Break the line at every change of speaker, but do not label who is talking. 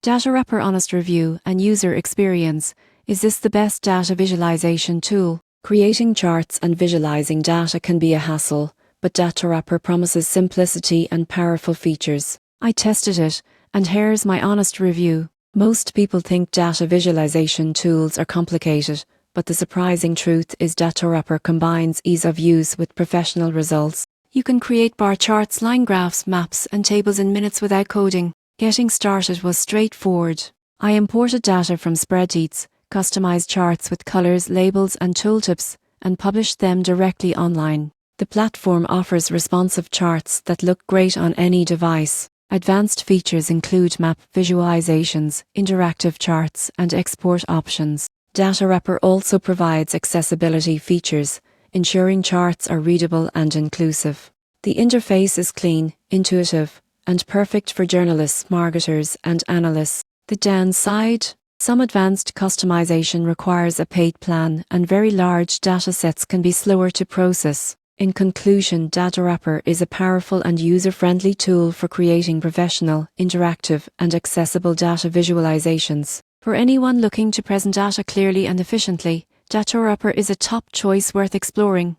Datawrapper honest review and user experience. Is this the best data visualization tool? Creating charts and visualizing data can be a hassle, but Datawrapper promises simplicity and powerful features. I tested it, and here's my honest review. Most people think data visualization tools are complicated, but the surprising truth is Datawrapper combines ease of use with professional results. You can create bar charts, line graphs, maps, and tables in minutes without coding. Getting started was straightforward. I imported data from spreadsheets, customized charts with colors, labels, and tooltips, and published them directly online. The platform offers responsive charts that look great on any device. Advanced features include map visualizations, interactive charts, and export options. Datawrapper also provides accessibility features, ensuring charts are readable and inclusive. The interface is clean, intuitive, and perfect for journalists, marketers, and analysts. The downside? Some advanced customization requires a paid plan, and very large datasets can be slower to process. In conclusion, Datawrapper is a powerful and user-friendly tool for creating professional, interactive, and accessible data visualizations. For anyone looking to present data clearly and efficiently, Datawrapper is a top choice worth exploring.